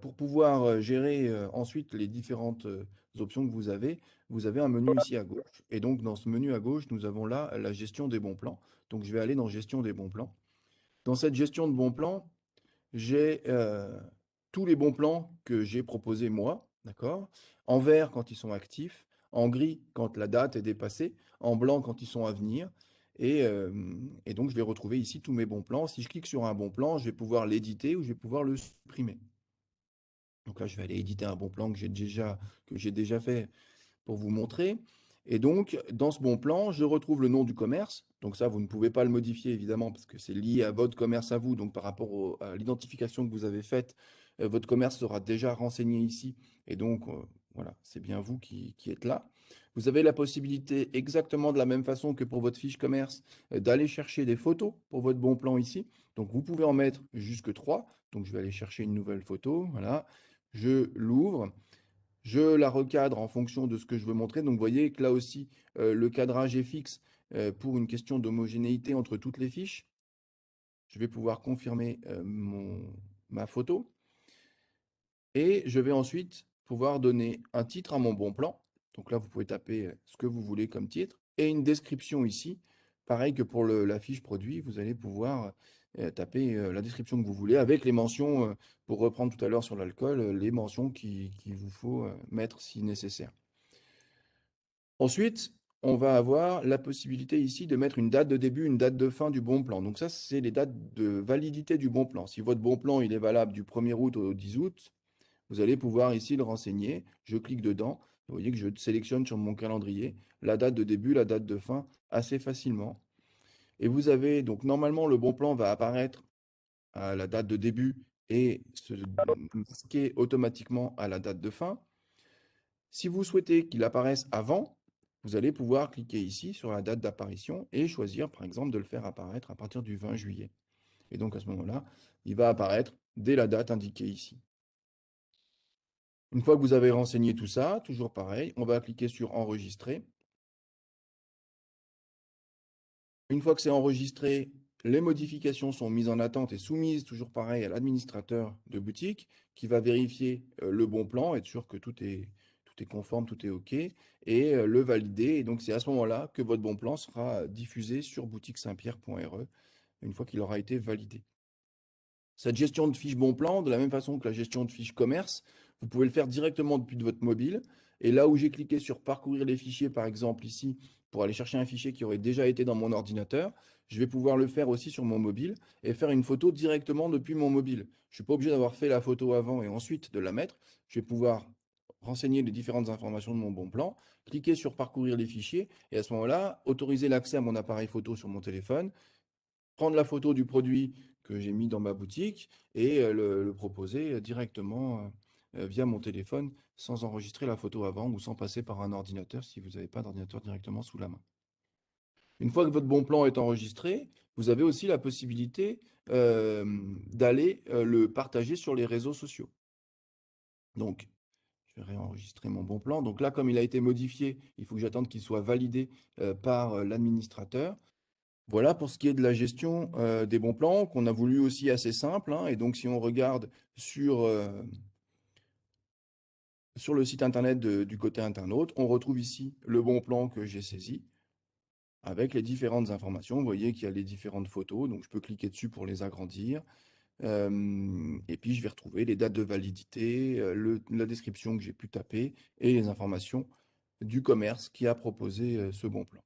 Pour pouvoir gérer ensuite les différentes options que vous avez un menu ici à gauche. Et donc dans ce menu à gauche, nous avons là la gestion des bons plans. Donc je vais aller dans gestion des bons plans. Dans cette gestion de bons plans, j'ai tous les bons plans que j'ai proposés moi, d'accord? En vert quand ils sont actifs, en gris quand la date est dépassée, en blanc quand ils sont à venir. Et donc je vais retrouver ici tous mes bons plans. Si je clique sur un bon plan, je vais pouvoir l'éditer ou je vais pouvoir le supprimer. Donc là, je vais aller éditer un bon plan que j'ai déjà fait pour vous montrer. Et donc, dans ce bon plan, je retrouve le nom du commerce. Donc ça, vous ne pouvez pas le modifier, évidemment, parce que c'est lié à votre commerce à vous. Donc par rapport à l'identification que vous avez faite, votre commerce sera déjà renseigné ici. Et donc, voilà, c'est bien vous qui êtes là. Vous avez la possibilité, exactement de la même façon que pour votre fiche commerce, d'aller chercher des photos pour votre bon plan ici. Donc vous pouvez en mettre jusque 3. Donc je vais aller chercher une nouvelle photo. Voilà. Je l'ouvre. Je la recadre en fonction de ce que je veux montrer. Donc, vous voyez que là aussi, le cadrage est fixe pour une question d'homogénéité entre toutes les fiches. Je vais pouvoir confirmer ma photo. Et je vais ensuite pouvoir donner un titre à mon bon plan. Donc là, vous pouvez taper ce que vous voulez comme titre. Et une description ici. Pareil que pour la fiche produit, vous allez pouvoir taper la description que vous voulez avec les mentions, pour reprendre tout à l'heure sur l'alcool, les mentions qu'il vous faut mettre si nécessaire. Ensuite, on va avoir la possibilité ici de mettre une date de début, une date de fin du bon plan. Donc ça, c'est les dates de validité du bon plan. Si votre bon plan il est valable du 1er août au 10 août, vous allez pouvoir ici le renseigner. Je clique dedans. Vous voyez que je sélectionne sur mon calendrier la date de début, la date de fin assez facilement. Et vous avez donc normalement le bon plan va apparaître à la date de début et se masquer automatiquement à la date de fin. Si vous souhaitez qu'il apparaisse avant, vous allez pouvoir cliquer ici sur la date d'apparition et choisir par exemple de le faire apparaître à partir du 20 juillet. Et donc à ce moment-là, il va apparaître dès la date indiquée ici. Une fois que vous avez renseigné tout ça, toujours pareil, on va cliquer sur enregistrer. Une fois que c'est enregistré, les modifications sont mises en attente et soumises, toujours pareil, à l'administrateur de boutique qui va vérifier le bon plan, être sûr que tout est conforme, tout est OK, et le valider. Et donc c'est à ce moment-là que votre bon plan sera diffusé sur boutique-saint-pierre.re une fois qu'il aura été validé. Cette gestion de fiche bon plan, de la même façon que la gestion de fiche commerce, vous pouvez le faire directement depuis de votre mobile. Et là où j'ai cliqué sur parcourir les fichiers, par exemple ici, pour aller chercher un fichier qui aurait déjà été dans mon ordinateur, je vais pouvoir le faire aussi sur mon mobile et faire une photo directement depuis mon mobile. Je ne suis pas obligé d'avoir fait la photo avant et ensuite de la mettre. Je vais pouvoir renseigner les différentes informations de mon bon plan, cliquer sur parcourir les fichiers et à ce moment-là, autoriser l'accès à mon appareil photo sur mon téléphone, prendre la photo du produit que j'ai mis dans ma boutique et le proposer directement via mon téléphone sans enregistrer la photo avant ou sans passer par un ordinateur si vous n'avez pas d'ordinateur directement sous la main. Une fois que votre bon plan est enregistré, vous avez aussi la possibilité d'aller le partager sur les réseaux sociaux. Donc, je vais réenregistrer mon bon plan. Donc là, comme il a été modifié, il faut que j'attende qu'il soit validé par l'administrateur. Voilà pour ce qui est de la gestion des bons plans, qu'on a voulu aussi assez simple, hein. Et donc, si on regarde sur le site internet du côté internaute, on retrouve ici le bon plan que j'ai saisi avec les différentes informations. Vous voyez qu'il y a les différentes photos, donc je peux cliquer dessus pour les agrandir. Et puis, je vais retrouver les dates de validité, la description que j'ai pu taper et les informations du commerce qui a proposé ce bon plan.